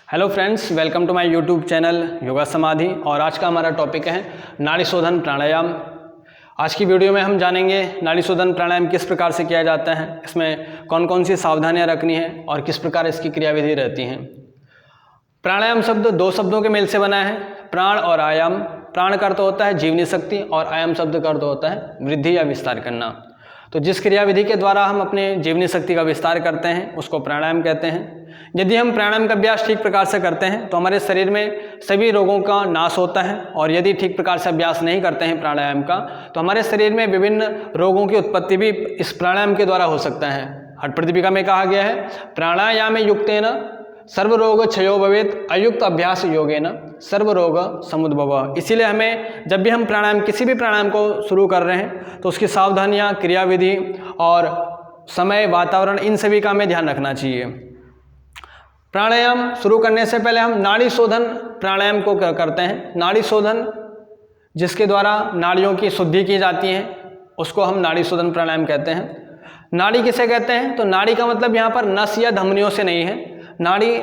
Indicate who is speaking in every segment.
Speaker 1: Hello friends, welcome to my YouTube channel Yoga Samadhi. और आज का हमारा टॉपिक है नाड़ी शोधन प्राणायाम। आज की वीडियो में हम जानेंगे नाड़ी शोधन प्राणायाम किस प्रकार से किया जाता है, इसमें कौन कौन सी सावधानियां रखनी है और किस प्रकार इसकी क्रियाविधि रहती हैं। प्राणायाम शब्द दो शब्दों के मेल से बना है, प्राण और आयाम। प्राण का अर्थ होता है जीवनी शक्ति और आयाम शब्द का अर्थ होता है वृद्धि या विस्तार करना। तो जिस क्रियाविधि के द्वारा हम अपने जीवनी शक्ति का विस्तार करते हैं उसको प्राणायाम कहते हैं। यदि हम प्राणायाम का अभ्यास ठीक प्रकार से करते हैं तो हमारे शरीर में सभी रोगों का नाश होता है, और यदि ठीक प्रकार से अभ्यास नहीं करते हैं प्राणायाम का तो हमारे शरीर में विभिन्न रोगों की उत्पत्ति भी इस प्राणायाम के द्वारा हो सकता है। हठ प्रदीपिका में कहा गया है, प्राणायाम युक्तेन सर्वरोग क्षयो भवेत् अयुक्त अभ्यास योगेन सर्वरोग समुद्भव। इसीलिए हमें जब भी हम प्राणायाम किसी भी प्राणायाम को शुरू कर रहे हैं तो उसकी सावधानियां, क्रियाविधि और समय, वातावरण, इन सभी का हमें ध्यान रखना चाहिए। प्राणायाम शुरू करने से पहले हम नाड़ी शोधन प्राणायाम को करते हैं। नाड़ी शोधन जिसके द्वारा नाड़ियों की शुद्धि की जाती है उसको हम नाड़ी शोधन प्राणायाम कहते हैं। नाड़ी किसे कहते हैं? तो नाड़ी का मतलब यहाँ पर नस या धमनियों से नहीं है। नाड़ी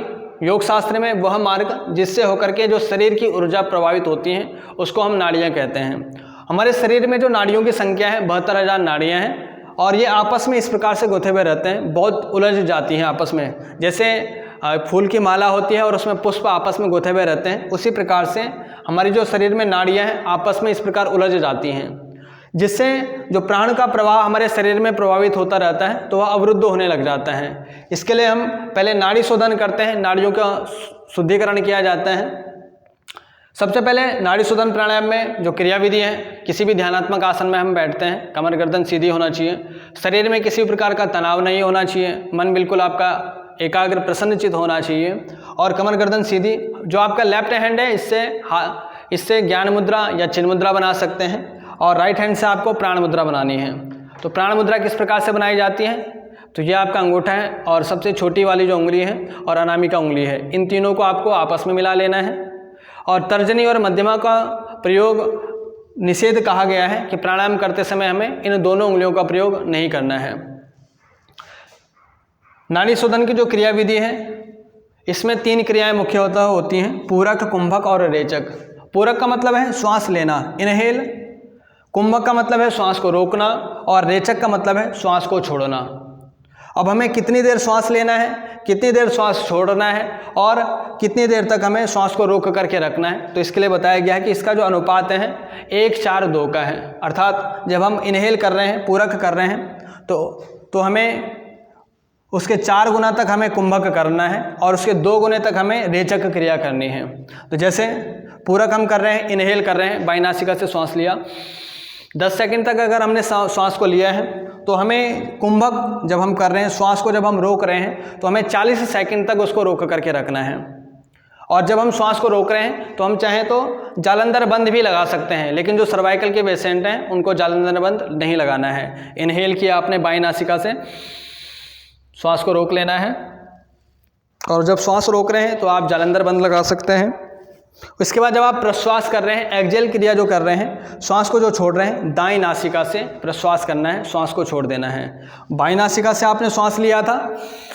Speaker 1: योग शास्त्र में वह मार्ग जिससे होकर के जो शरीर की ऊर्जा प्रभावित होती है उसको हम नाड़ियाँ कहते हैं। हमारे शरीर में जो नाड़ियों की संख्या है 72,000 नाड़ियाँ हैं, और ये आपस में इस प्रकार से गुथे हुए रहते हैं, बहुत उलझ जाती हैं आपस में। जैसे फूल की माला होती है और उसमें पुष्प आपस में गुथे हुए रहते हैं, उसी प्रकार से हमारी जो शरीर में नाड़ियाँ हैं आपस में इस प्रकार उलझ जाती हैं, जिससे जो प्राण का प्रवाह हमारे शरीर में प्रभावित होता रहता है तो वह अवरुद्ध होने लग जाता है। इसके लिए हम पहले नाड़ी शोधन करते हैं, नाड़ियों का शुद्धिकरण किया जाता है। सबसे पहले नाड़ी शोधन प्राणायाम में जो क्रियाविधि है, किसी भी ध्यानात्मक आसन में हम बैठते हैं, कमर गर्दन सीधी होना चाहिए, शरीर में किसी प्रकार का तनाव नहीं होना चाहिए, मन बिल्कुल आपका एकाग्र प्रसन्नचित होना चाहिए, और कमर गर्दन सीधी। जो आपका लेफ्ट हैंड है इससे ज्ञान मुद्रा या चिन्ह मुद्रा बना सकते हैं, और राइट हैंड से आपको प्राण मुद्रा बनानी है। तो प्राण मुद्रा किस प्रकार से बनाई जाती है? तो ये आपका अंगूठा है और सबसे छोटी वाली जो उंगली है और अनामिका उंगली है, इन तीनों को आपको आपस में मिला लेना है। और तर्जनी और मध्यमा का प्रयोग निषेध कहा गया है कि प्राणायाम करते समय हमें इन दोनों उंगलियों का प्रयोग नहीं करना है। नाड़ी शोधन की जो क्रियाविधि है इसमें 3 क्रियाएं मुख्यतः होती हैं, पूरक, कुंभक और रेचक। पूरक का मतलब है श्वास लेना, इनहेल। कुंभक का मतलब है श्वास को रोकना, और रेचक का मतलब है श्वास को छोड़ना। अब हमें कितनी देर श्वास लेना है, कितनी देर श्वास छोड़ना है, और कितनी देर तक हमें श्वास को रोक करके रखना है, तो इसके लिए बताया गया है कि इसका जो अनुपात है 1:4:2 का है। अर्थात जब हम इनहेल कर रहे हैं, पूरक कर रहे हैं, तो हमें उसके 4 गुना तक हमें कुंभक करना है और उसके 2 गुने तक हमें रेचक क्रिया करनी है। तो जैसे पूरक हम कर रहे हैं, इनहेल कर रहे हैं, बाई नासिका से श्वास लिया, 10 सेकंड तक अगर हमने श्वास को लिया है तो हमें कुंभक जब हम कर रहे हैं, श्वास को जब हम रोक रहे हैं तो हमें 40 सेकंड तक उसको रोक करके रखना है। और जब हम श्वास को रोक रहे हैं तो हम चाहें तो जालंधर बंद भी लगा सकते हैं, लेकिन जो सर्वाइकल के पेशेंट हैं उनको जालंधर बंद नहीं लगाना है। इनहेल किया आपने बाई नासिका से, श्वास को रोक लेना है, और जब श्वास रोक रहे हैं तो आप जालंधर बंद लगा सकते हैं। उसके बाद जब आप प्रश्वास कर रहे हैं, एक्जेल क्रिया जो कर रहे हैं, श्वास को जो छोड़ रहे हैं, दाईं नासिका से प्रश्वास करना है, श्वास को छोड़ देना है। बाईं नासिका से आपने श्वास लिया था,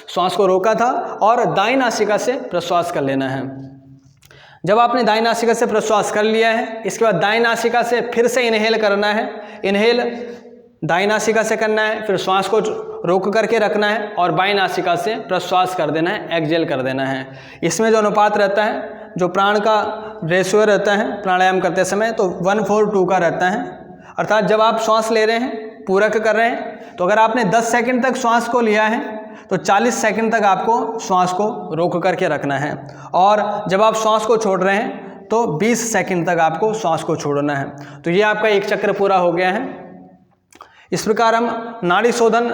Speaker 1: श्वास को रोका था, और दाईं नासिका से प्रश्वास कर लेना है। जब आपने दाईं नासिका से प्रश्वास कर लिया है, इसके बाद दाईं नासिका से फिर से इनहेल करना है। इनहेल दाईं नासिका से करना है, फिर श्वास को रोक करके रखना है, और बाईं नासिका से प्रश्वास कर देना है, एक्जेल कर देना है। इसमें जो अनुपात रहता है, जो प्राण का रेशियो रहता है प्राणायाम करते समय, तो 1:4:2 का रहता है। अर्थात जब आप श्वास ले रहे हैं, पूरक कर रहे हैं, तो अगर आपने 10 सेकंड तक श्वास को लिया है तो 40 सेकंड तक आपको श्वास को रोक करके रखना है, और जब आप श्वास को छोड़ रहे हैं तो 20 सेकंड तक आपको श्वास को छोड़ना है। तो ये आपका एक चक्र पूरा हो गया है। इस प्रकार हम नाड़ी शोधन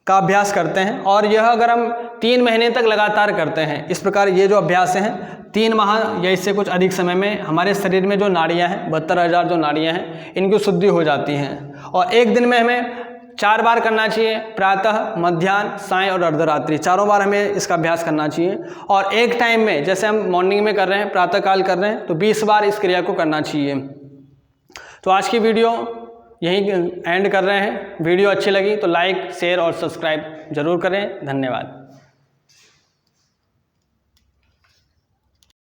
Speaker 1: का अभ्यास करते हैं, और यह अगर हम 3 महीने तक लगातार करते हैं, इस प्रकार ये जो अभ्यास हैं 3 माह या इससे कुछ अधिक समय में हमारे शरीर में जो नाड़ियां हैं, 72,000 जो नाड़ियां हैं, इनकी शुद्धि हो जाती हैं। और एक दिन में हमें 4 बार करना चाहिए, प्रातः, मध्याह्न, सायं और अर्धरात्रि, 4 बार हमें इसका अभ्यास करना चाहिए। और एक टाइम में, जैसे हम मॉर्निंग में कर रहे हैं, प्रातःकाल कर रहे हैं, तो 20 बार इस क्रिया को करना चाहिए। तो आज की वीडियो यहीं एंड कर रहे हैं। वीडियो अच्छी लगी तो लाइक, शेयर और सब्सक्राइब जरूर करें। धन्यवाद।